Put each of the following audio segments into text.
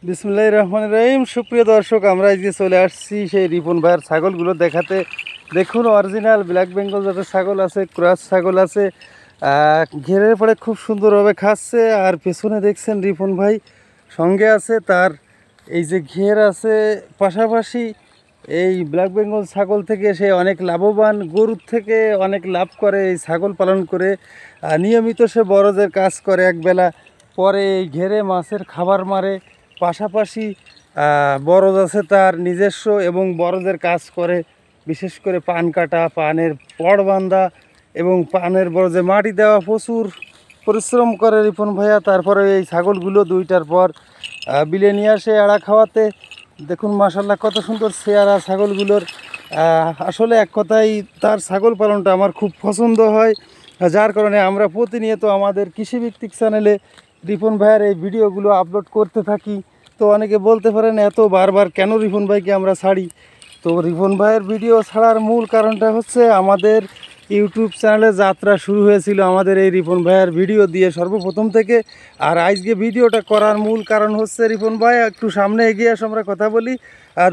বিসমিল্লাহির রহমানির রহিম। সুপ্রিয় দর্শক, আমরা আজকে চলে আসছি সেই রিপন ভাইয়ের ছাগলগুলো দেখাতে। দেখুন, অরিজিনাল ব্ল্যাক বেঙ্গল জাতের ছাগল আছে, ক্রস ছাগল আছে, ঘেরের পরে খুব সুন্দরভাবে খাচ্ছে। আর পেছনে দেখছেন রিপন ভাই সঙ্গে আছে, তার এই যে ঘের আছে। পাশাপাশি এই ব্ল্যাক বেঙ্গল ছাগল থেকে সে অনেক লাভবান, গরুর থেকে অনেক লাভ করে এই ছাগল পালন করে। নিয়মিত সে বরজের কাজ করে একবেলা, পরে এই ঘেরে মাছের খাবার মারে। পাশাপাশি বরজ আছে তার নিজস্ব, এবং বরজের কাজ করে, বিশেষ করে পান কাটা, পানের পড় বাঁধা এবং পানের বরজে মাটি দেওয়া। প্রচুর পরিশ্রম করে রিপন ভাইয়া। তারপরে এই ছাগলগুলো দুইটার পর বিলে নিয়ে আসে আড়া খাওয়াতে। দেখুন মাশাল্লাহ কত সুন্দর চেহারা ছাগলগুলোর। আসলে এক কথায় তার ছাগল পালনটা আমার খুব পছন্দ হয়, যার কারণে আমরা প্রতিনিয়ত আমাদের কৃষিভিত্তিক চ্যানেলে রিপন ভাইয়ের এই ভিডিওগুলো আপলোড করতে থাকি। তো অনেকে বলতে পারেন এত বারবার কেন রিপন ভাইকে আমরা ছাড়ি। তো রিপন ভাইয়ের ভিডিও ছাড়ার মূল কারণটা হচ্ছে, আমাদের ইউটিউব চ্যানেলে যাত্রা শুরু হয়েছিল আমাদের এই রিপন ভাইয়ের ভিডিও দিয়ে সর্বপ্রথম থেকে। আর আজকে ভিডিওটা করার মূল কারণ হচ্ছে, রিপন ভাই একটু সামনে এগিয়ে আসে আমরা কথা বলি।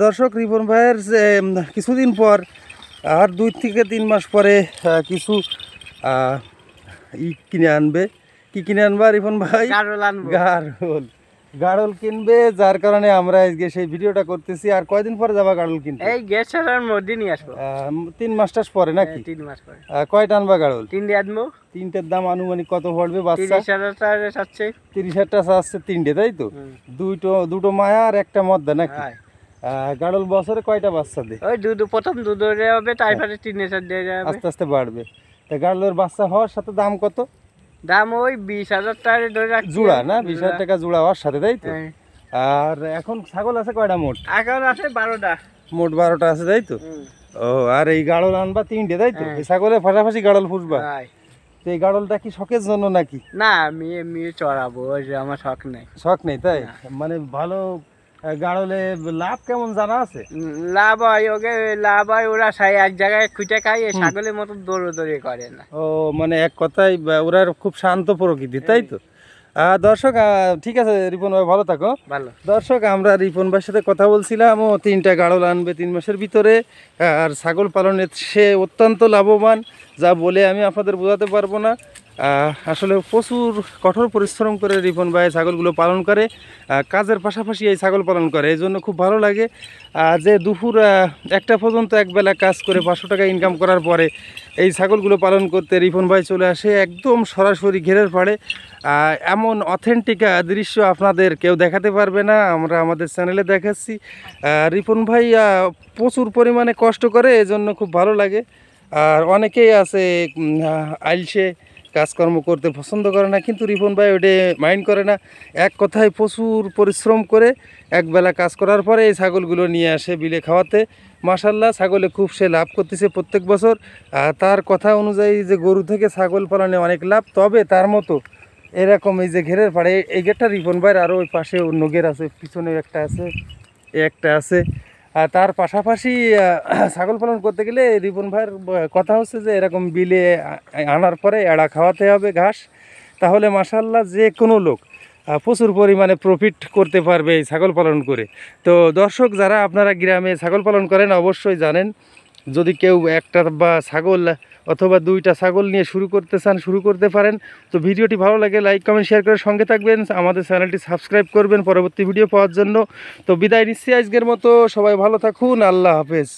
দর্শক, রিপন ভাইয়ের কিছুদিন পর, আর 2 থেকে 3 মাস পরে কিছু কিনে আনবে। কি কিনে আনবা রিপন ভাই? গাড়ল কিনবে, যার কারণে আমরা আজকে সেই ভিডিওটা করতেছি। আর কয়দিন পরে যাবা গাড়ল কিনতে? এই গেছার মধ্যে নিয়ে আসবো 3 মাস পরে নাকি? 3 মাস পরে। কয়টা আনবা গাড়ল? 3টে আনবো। 3টের দাম আনুমানিক কত পড়বে? বাচ্চা 30,000 টাকা চাচ্ছে। 30,000 টাকা চাচ্ছে 3টে, তাই তো? দুটো মায়া আর একটা মদ্দা নাকি? গাড়ল বছরে কয়টা বাচ্চা দেয়? ওই প্রথম দুধ হবে, তারপরে 3,000 দিয়ে যাবে, আস্তে আস্তে বাড়বে। তা গাড়লের বাচ্চা হওয়ার সাথে দাম কত? দাম ওই 20,000 টাকা ধরে রাখছি। জোড়া না? 20,000 টাকা জোড়া হওয়ার সাথে, তাই তো? আর এখন ছাগল আছে কয়টা মোট? এখন আছে 12টা। মোট 12টা আছে, তাই তো? ও, আর এই গাড়ল আনবা 3টে, তাই তো? এই ছাগলের পাশাপাশি গাড়ল পুষবা? তো এই গাড়লটা কি শখের জন্য নাকি? না, মেয়ে চড়াবো, ওই যে আমার শখ নেই। শখ নেই, তাই? মানে ভালো গাড়লে লাভ কেমন জানা আছে? লাভ হয়, ওকে লাভ হয়। ওরা এক জায়গায় খুঁটে খায়, ছাগলের মতো দৌড়ে করে না। ও, মানে এক কথায় ওরা খুব শান্ত প্রকৃতি, তাই তো? দর্শক, ঠিক আছে রিপন ভাই, ভালো থাকো। ভালো। দর্শক, আমরা রিপন ভাইয়ের সাথে কথা বলছিলাম, ও 3টা গাড়ল আনবে 3 মাসের ভিতরে। আর ছাগল পালনে সে অত্যন্ত লাভবান, যা বলে আমি আপনাদের বোঝাতে পারবো না। আসলে প্রচুর কঠোর পরিশ্রম করে রিপন ভাই ছাগলগুলো পালন করে, কাজের পাশাপাশি এই ছাগল পালন করে। এই জন্য খুব ভালো লাগে যে দুপুর 1টা পর্যন্ত একবেলা কাজ করে 500 টাকা ইনকাম করার পরে এই ছাগলগুলো পালন করতে রিপন ভাই চলে আসে একদম সরাসরি ঘেরের পাড়ে। এমন অথেন্টিক দৃশ্য আপনাদের কেউ দেখাতে পারবে না, আমরা আমাদের চ্যানেলে দেখাচ্ছি। রিপন ভাই প্রচুর পরিমাণে কষ্ট করে, এজন্য খুব ভালো লাগে। আর অনেকেই আছে আইলসে কাজকর্ম করতে পছন্দ করে না, কিন্তু রিপন ভাই ওটা মাইন্ড করে না। এক কথায় প্রচুর পরিশ্রম করে একবেলা কাজ করার পরে এই ছাগলগুলো নিয়ে আসে বিলে খাওয়াতে। মাশাল্লাহ, ছাগলে খুব সে লাভ করতেছে প্রত্যেক বছর। তার কথা অনুযায়ী যে গরু থেকে ছাগল পালনে অনেক লাভ, তবে তার মতো এরকম এই যে ঘেরের পাড়ে এই গেটটা রিপন ভাইয়ের, আরও ওই পাশে অন্য ঘের আছে, পিছনে একটা আছে, একটা আছে। আর তার পাশাপাশি ছাগল পালন করতে গেলে রিপন ভাইয়ের কথা হচ্ছে যে এরকম বিলে আনার পরে এড়া খাওয়াতে হবে ঘাস, তাহলে মাশাল্লাহ যে কোনো লোক প্রচুর পরিমাণে প্রফিট করতে পারবে এই ছাগল পালন করে। তো দর্শক, যারা আপনারা গ্রামে ছাগল পালন করেন অবশ্যই জানেন, যদি কেউ একটা বা ছাগল অথবা 2টা ছাগল নিয়ে শুরু করতে চান, শুরু করতে পারেন। তো ভিডিওটি ভালো লাগে লাইক কমেন্ট শেয়ার করে সঙ্গে থাকবেন, আমাদের চ্যানেলটি সাবস্ক্রাইব করবেন পরবর্তী ভিডিও পাওয়ার জন্য। তো বিদায় নিচ্ছি আজকের মতো, সবাই ভালো থাকুন, আল্লাহ হাফেজ।